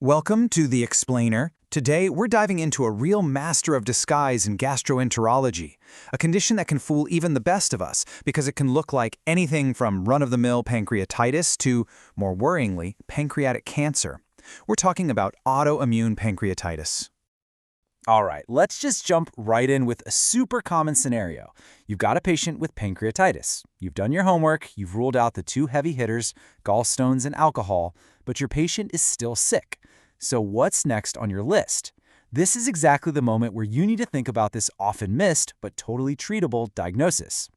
Welcome to The Explainer. Today, we're diving into a real master of disguise in gastroenterology, a condition that can fool even the best of us because it can look like anything from run-of-the-mill pancreatitis to, more worryingly, pancreatic cancer. We're talking about autoimmune pancreatitis. All right, let's just jump right in with a super common scenario. You've got a patient with pancreatitis. You've done your homework, you've ruled out the two heavy hitters, gallstones and alcohol, but your patient is still sick. So what's next on your list? This is exactly the moment where you need to think about this often missed but totally treatable diagnosis.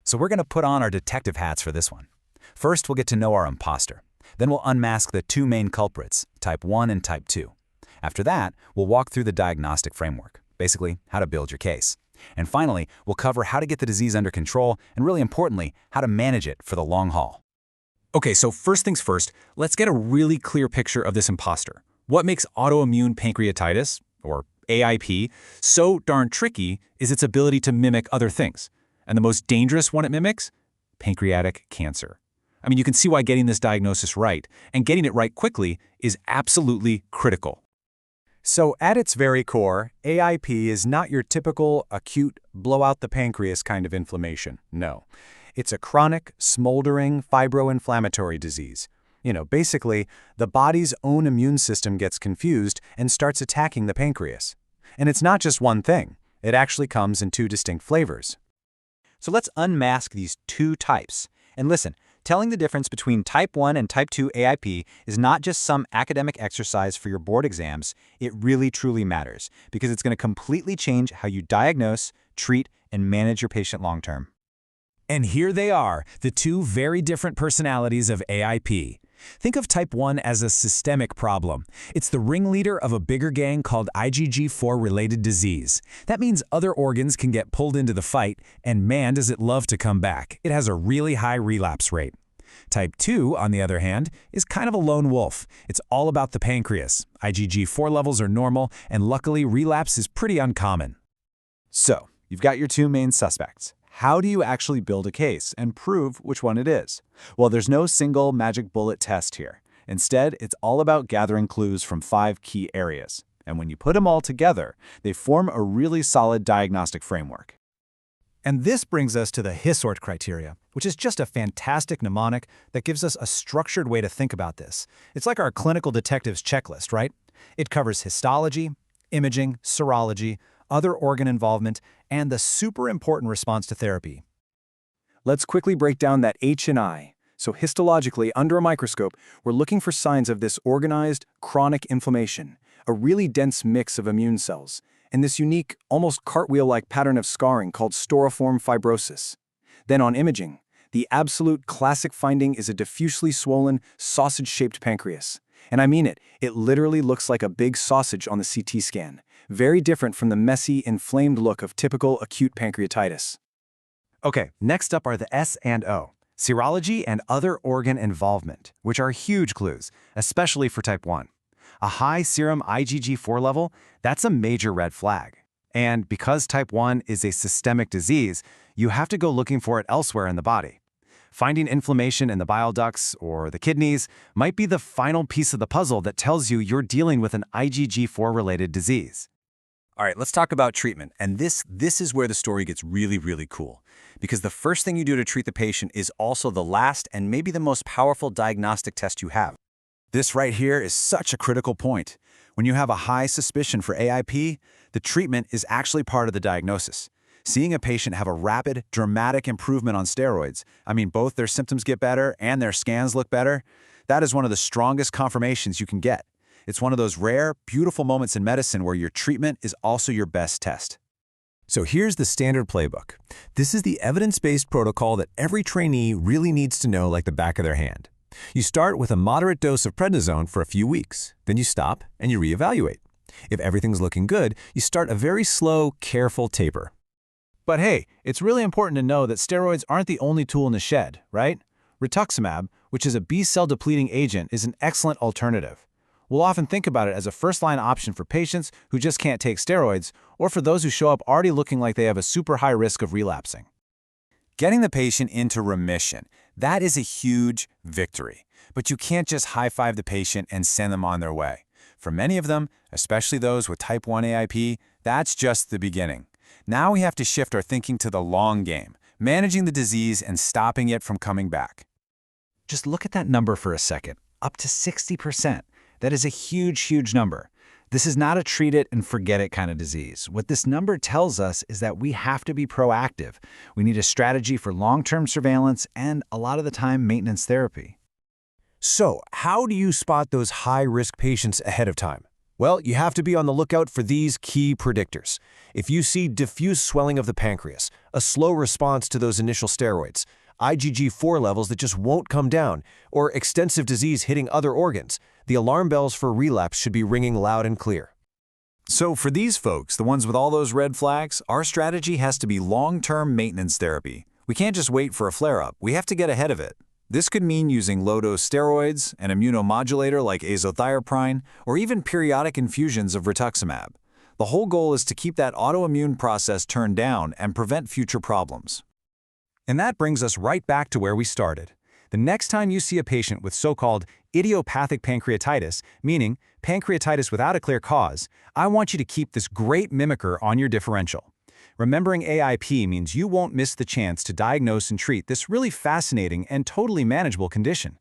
So we're going to put on our detective hats for this one. First, we'll get to know our imposter. Then we'll unmask the two main culprits, type 1 and type 2. After that, we'll walk through the diagnostic framework, basically how to build your case. And finally, we'll cover how to get the disease under control and, really importantly, how to manage it for the long haul. Okay, so first things first, let's get a really clear picture of this imposter. What makes autoimmune pancreatitis, or AIP, so darn tricky is its ability to mimic other things. And the most dangerous one it mimics? Pancreatic cancer. I mean, you can see why getting this diagnosis right, and getting it right quickly, is absolutely critical. So at its very core, AIP is not your typical acute blow-out-the-pancreas kind of inflammation. No. It's a chronic, smoldering, fibroinflammatory disease. Basically, the body's own immune system gets confused and starts attacking the pancreas. And it's not just one thing. It actually comes in two distinct flavors. So let's unmask these two types. And listen, telling the difference between type 1 and type 2 AIP is not just some academic exercise for your board exams. It really truly matters because it's going to completely change how you diagnose, treat, and manage your patient long-term. And here they are, the two very different personalities of AIP. Think of type 1 as a systemic problem. It's the ringleader of a bigger gang called IgG4-related disease. That means other organs can get pulled into the fight, and man, does it love to come back. It has a really high relapse rate. Type 2, on the other hand, is kind of a lone wolf. It's all about the pancreas. IgG4 levels are normal, and luckily relapse is pretty uncommon. So, you've got your two main suspects. How do you actually build a case and prove which one it is? Well, there's no single magic bullet test here. Instead, it's all about gathering clues from 5 key areas. And when you put them all together, they form a really solid diagnostic framework. And this brings us to the HISORT criteria, which is just a fantastic mnemonic that gives us a structured way to think about this. It's like our clinical detective's checklist, right? It covers histology, imaging, serology, other organ involvement, and the super important response to therapy. Let's quickly break down that H and I. So histologically, under a microscope, we're looking for signs of this organized, chronic inflammation, a really dense mix of immune cells, and this unique, almost cartwheel-like pattern of scarring called storiform fibrosis. Then on imaging, the absolute classic finding is a diffusely swollen, sausage-shaped pancreas. And I mean it, it literally looks like a big sausage on the CT scan, very different from the messy, inflamed look of typical acute pancreatitis. Okay, next up are the S and O, serology and other organ involvement, which are huge clues, especially for type 1. A high serum IgG4 level, that's a major red flag. And because type 1 is a systemic disease, you have to go looking for it elsewhere in the body. Finding inflammation in the bile ducts or the kidneys might be the final piece of the puzzle that tells you you're dealing with an IgG4-related disease. All right, let's talk about treatment. And this is where the story gets really, really cool. Because the first thing you do to treat the patient is also the last and maybe the most powerful diagnostic test you have. This right here is such a critical point. When you have a high suspicion for AIP, the treatment is actually part of the diagnosis. Seeing a patient have a rapid, dramatic improvement on steroids, I mean both their symptoms get better and their scans look better, that is one of the strongest confirmations you can get. It's one of those rare, beautiful moments in medicine where your treatment is also your best test. So here's the standard playbook. This is the evidence-based protocol that every trainee really needs to know like the back of their hand. You start with a moderate dose of prednisone for a few weeks. Then you stop and you reevaluate. If everything's looking good, you start a very slow, careful taper. But hey, it's really important to know that steroids aren't the only tool in the shed, right? Rituximab, which is a B-cell depleting agent, is an excellent alternative. We'll often think about it as a first-line option for patients who just can't take steroids, or for those who show up already looking like they have a super high risk of relapsing. Getting the patient into remission, that is a huge victory. But you can't just high-five the patient and send them on their way. For many of them, especially those with type 1 AIP, that's just the beginning. Now we have to shift our thinking to the long game, managing the disease and stopping it from coming back. Just look at that number for a second, up to 60%. That is a huge, huge number. This is not a treat it and forget it kind of disease. What this number tells us is that we have to be proactive. We need a strategy for long-term surveillance and, a lot of the time, maintenance therapy. So, how do you spot those high-risk patients ahead of time? Well, you have to be on the lookout for these key predictors. If you see diffuse swelling of the pancreas, a slow response to those initial steroids, IgG4 levels that just won't come down, or extensive disease hitting other organs, the alarm bells for relapse should be ringing loud and clear. So for these folks, the ones with all those red flags, our strategy has to be long-term maintenance therapy. We can't just wait for a flare-up. We have to get ahead of it. This could mean using low-dose steroids, an immunomodulator like azathioprine, or even periodic infusions of rituximab. The whole goal is to keep that autoimmune process turned down and prevent future problems. And that brings us right back to where we started. The next time you see a patient with so-called idiopathic pancreatitis, meaning pancreatitis without a clear cause, I want you to keep this great mimicker on your differential. Remembering AIP means you won't miss the chance to diagnose and treat this really fascinating and totally manageable condition.